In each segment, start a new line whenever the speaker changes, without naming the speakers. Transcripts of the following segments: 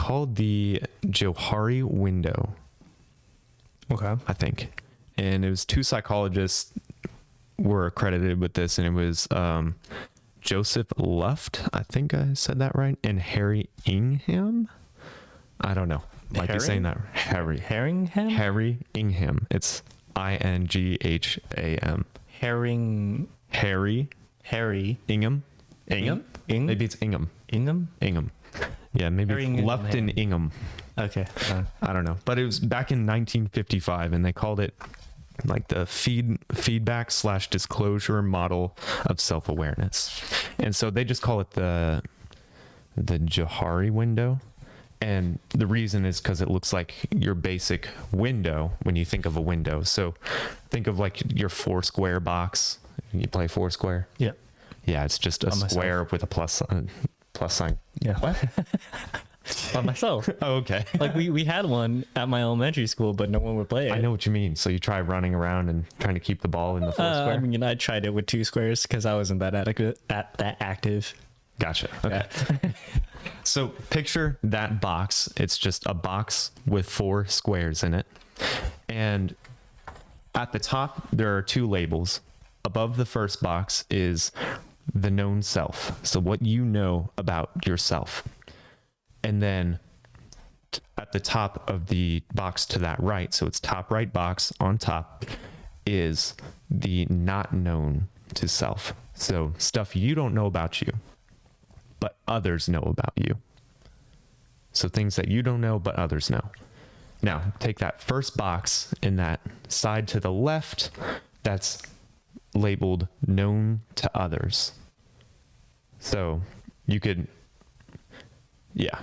called the Johari window.
Okay.
I think. And it was 2 psychologists were accredited with this, and it was Joseph Luft, I think I said that right, and Harry Ingham. I don't know. Might be saying that.
Herringham?
Harry Ingham. It's Ingham. Harry Ingham. Maybe it's Ingham. Yeah, maybe
Herringham.
Luft and Ingham.
Okay.
I don't know, but it was back in 1955, and they called it like the feedback / disclosure model of self-awareness. And so they just call it the Johari window. And the reason is because it looks like your basic window when you think of a window. So think of like your Foursquare box. You play Foursquare?
Yeah.
Yeah, it's just a square
myself.
with a plus sign.
Yeah.
What?
By myself.
Oh, okay.
Like we had one at my elementary school, but no one would play it.
I know what you mean. So you try running around and trying to keep the ball in the Foursquare?
I mean, I tried it with 2 squares because I wasn't that active.
Gotcha. Okay.
Yeah.
So picture that box. It's just a box with 4 squares in it. And at the top, there are 2 labels. Above the first box is the known self. So what you know about yourself. And then at the top of the box to that right, so it's top right box on top, is the not known to self. So stuff you don't know about you, but others know about you. So things that you don't know, but others know. Now, take that first box in that side to the left, that's labeled known to others. So you could,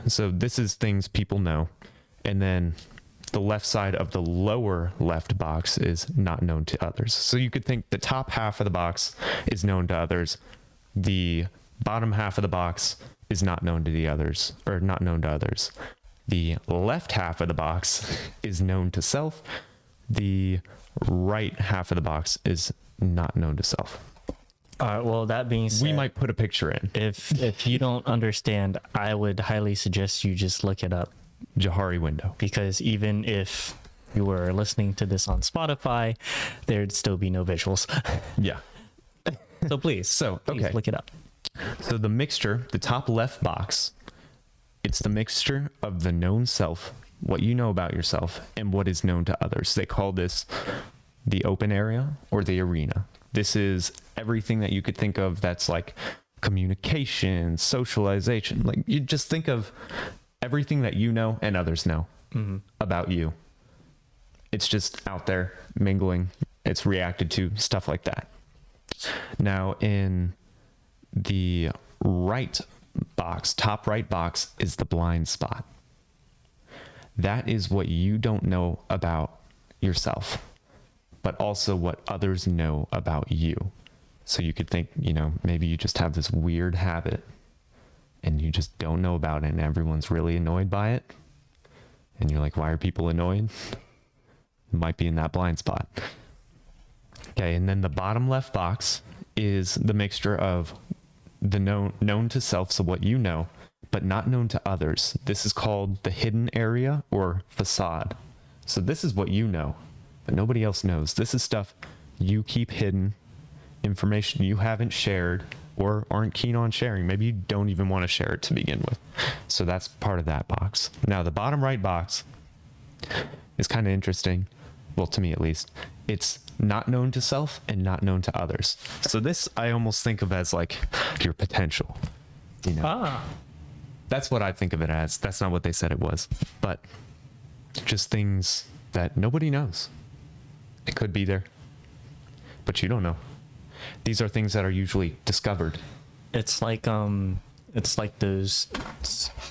so this is things people know. And then the left side of the lower left box is not known to others. So you could think the top half of the box is known to others. The bottom half of the box is not known to the others, or not known to others. The left half of the box is known to self. The right half of the box is not known to self.
All right. Well, that being said,
We might put a picture in.
if you don't understand, I would highly suggest you just look it up,
Johari window.
because even if you were listening to this on Spotify, there'd still be no visuals.
Yeah.
So please,
okay.
look it up.
So the mixture, the top left box, it's the mixture of the known self, what you know about yourself, and what is known to others. They call this the open area or the arena. This is everything that you could think of that's like communication, socialization. Like you just think of everything that you know and others know about you. It's just out there mingling. It's reacted to, stuff like that. Now in the right box, top right box, is the blind spot. That is what you don't know about yourself, but also what others know about you. So you could think, maybe you just have this weird habit and you just don't know about it and everyone's really annoyed by it. And you're like, why are people annoyed? It might be in that blind spot. Okay, and then the bottom left box is the mixture of the known to self, so what you know, but not known to others. This is called the hidden area or facade. So this is what you know, but nobody else knows. This is stuff you keep hidden, information you haven't shared or aren't keen on sharing. Maybe you don't even want to share it to begin with. So that's part of that box. Now the bottom right box is kind of interesting. Well, to me at least. It's not known to self and not known to others. So this I almost think of as like your potential. That's what I think of it as. That's not what they said it was. But just things that nobody knows. It could be there, but you don't know. These are things that are usually discovered.
It's like those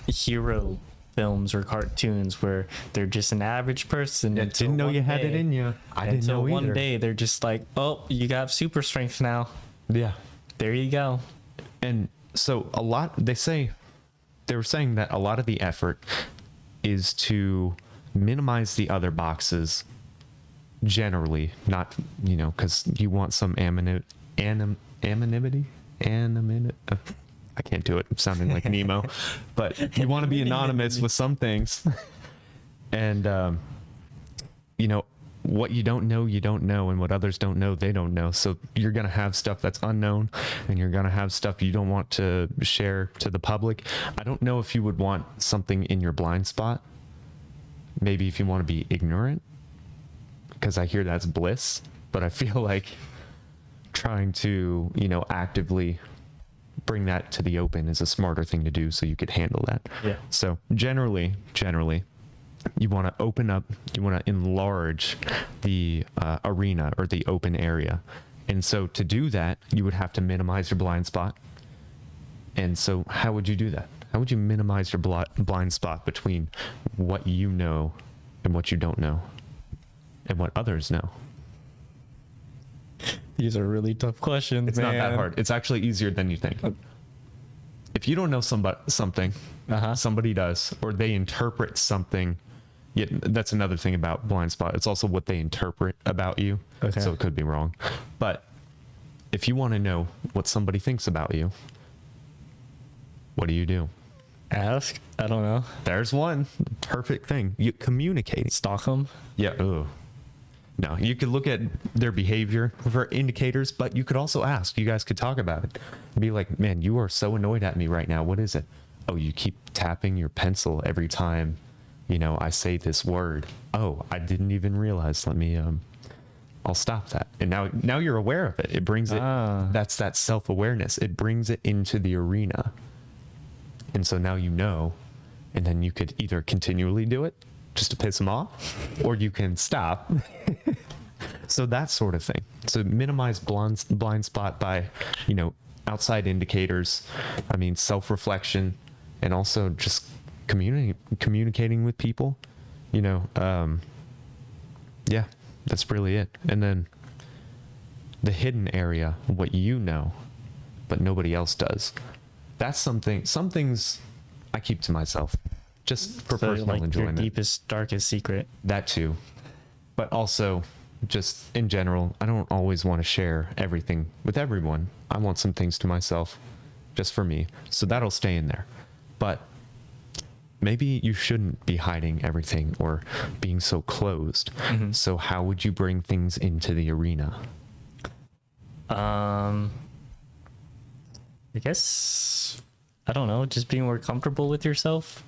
hero films or cartoons where they're just an average person.
Yeah, didn't know you had it in you. I didn't know either.
One day they're just like, oh, you got super strength now.
Yeah.
There you go.
And so they were saying that a lot of the effort is to minimize the other boxes generally, not, because you want some anonymity. I can't do it. I'm sounding like Nemo, but you want to be anonymous with some things. And, you know, what you don't know, and what others don't know, they don't know. So you're going to have stuff that's unknown, and you're going to have stuff you don't want to share to the public. I don't know if you would want something in your blind spot. Maybe if you want to be ignorant, because I hear that's bliss, but I feel like trying to, you know, actively bring that to the open is a smarter thing to do so you could handle that.
Yeah.
So generally, you want to open up, you want to enlarge the arena or the open area. And so to do that, you would have to minimize your blind spot. And so how would you do that? How would you minimize your blind spot between what you know and what you don't know and what others know?
These are really tough questions.
It's not that hard. It's actually easier than you think. If you don't know something, somebody does, or they interpret something. Yeah, that's another thing about blind spot. It's also what they interpret about you.
Okay.
So it could be wrong. But if you want to know what somebody thinks about you, what do?
Ask? I don't know.
There's one perfect thing. You communicate.
Stalk them?
Yeah. Ugh. No, you could look at their behavior for indicators, but you could also ask. You guys could talk about it. Be like, man, you are so annoyed at me right now. What is it? Oh, you keep tapping your pencil every time, you know, I say this word. Oh, I didn't even realize. Let me, I'll stop that. And now you're aware of it. It brings it, that's that self-awareness. It brings it into the arena. And so now you know, and then you could either continually do it just to piss them off, or you can stop. So that sort of thing. So minimize blind spot by, you know, outside indicators. I mean, self-reflection, and also just communicating with people. You know, yeah, that's really it. And then the hidden area, what you know, but nobody else does. That's something. Some things I keep to myself, just for personal
like
enjoyment.
Your deepest, darkest secret.
That too, but also just in general, I don't always want to share everything with everyone. I want some things to myself, just for me. So that'll stay in there. But maybe you shouldn't be hiding everything or being so closed. Mm-hmm. So how would you bring things into the arena?
I guess, I don't know, just being more comfortable with yourself.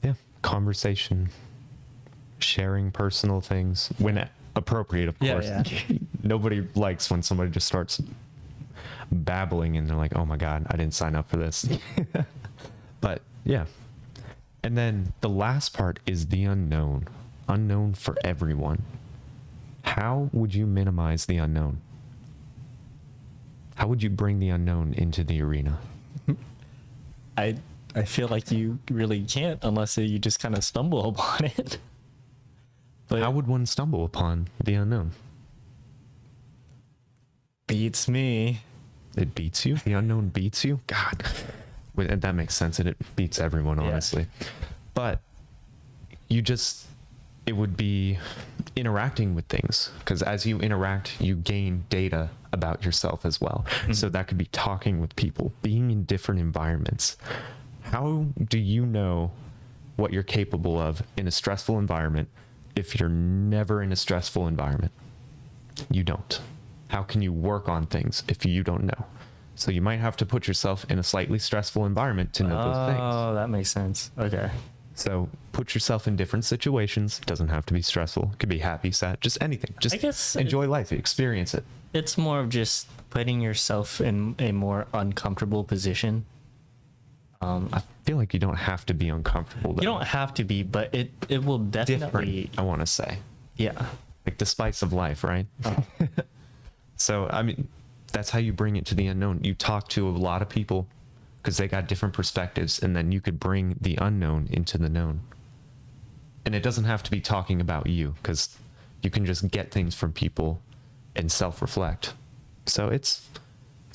Yeah. Conversation, sharing personal things when appropriate, of course.
Yeah.
Nobody likes when somebody just starts babbling and they're like, oh my God, I didn't sign up for this. But yeah. And then the last part is the unknown for everyone. How would you minimize the unknown? How would you bring the unknown into the arena?
I feel like you really can't unless you just kind of stumble upon it. But
how would one stumble upon the unknown?
Beats me.
It beats you? The unknown beats you? God. That makes sense, and it beats everyone, honestly. Yeah. But it would be interacting with things, because as you interact, you gain data about yourself as well. Mm-hmm. So that could be talking with people, being in different environments. How do you know what you're capable of in a stressful environment if you're never in a stressful environment? You don't. How can you work on things if you don't know? So you might have to put yourself in a slightly stressful environment to know those things.
Oh, that makes sense. Okay.
So put yourself in different situations. It doesn't have to be stressful. It could be happy, sad, just anything. Just, I guess, enjoy life, experience it.
It's more of just putting yourself in a more uncomfortable position.
I feel like you don't have to be uncomfortable, though.
You don't have to be, but it will definitely...
Different, I want to say.
Yeah.
Like the spice of life, right? Oh. So, I mean, that's how you bring it to the unknown. You talk to a lot of people because they got different perspectives, and then you could bring the unknown into the known. And it doesn't have to be talking about you, because you can just get things from people and self-reflect. So it's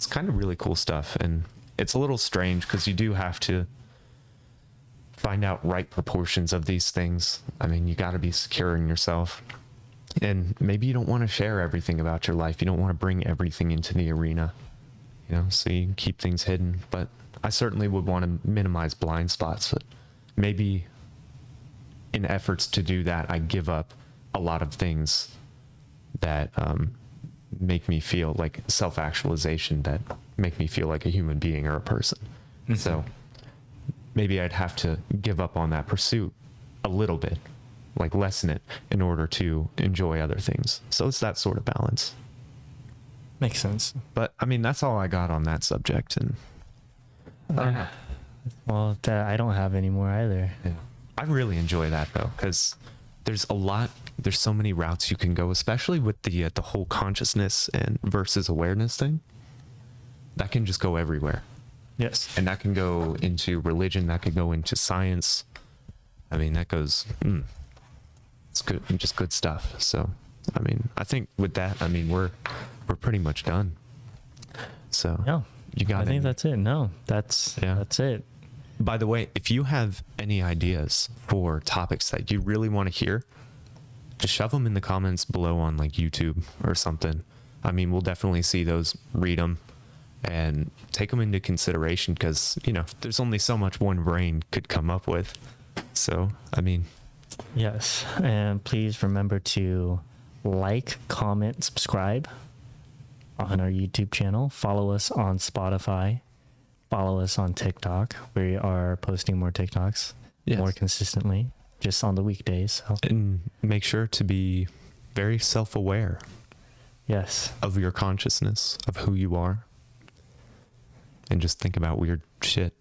kind of really cool stuff, and it's a little strange because you do have to find out right proportions of these things. I mean, you got to be secure in yourself. And maybe you don't want to share everything about your life. You don't want to bring everything into the arena. so you can keep things hidden. But I certainly would want to minimize blind spots. But maybe in efforts to do that, I give up a lot of things that make me feel like self-actualization, that make me feel like a human being or a person. So maybe I'd have to give up on that pursuit a little bit, like lessen it in order to enjoy other things. So it's that sort of balance.
Makes sense.
But I mean, that's all I got on that subject. And
Well, I don't have any more either.
yeah. I really enjoy that though, because there's so many routes you can go, especially with the whole consciousness and versus awareness thing. That can just go everywhere.
Yes.
And that can go into religion, that could go into science. I mean, that goes, it's good, just good stuff. So, I mean, I think with that, I mean, we're pretty much done. So,
Yeah.
you got
I think that's it. No, that's it.
By the way, if you have any ideas for topics that you really want to hear, just shove them in the comments below on like YouTube or something. I mean, we'll definitely see those, read them, and take them into consideration, because, there's only so much one brain could come up with. So, I mean.
Yes. And please remember to like, comment, subscribe on our YouTube channel. Follow us on Spotify. Follow us on TikTok. We are posting more TikToks more consistently, just on the weekdays. So.
And make sure to be very self-aware.
Yes.
Of your consciousness, of who you are. And just think about weird shit.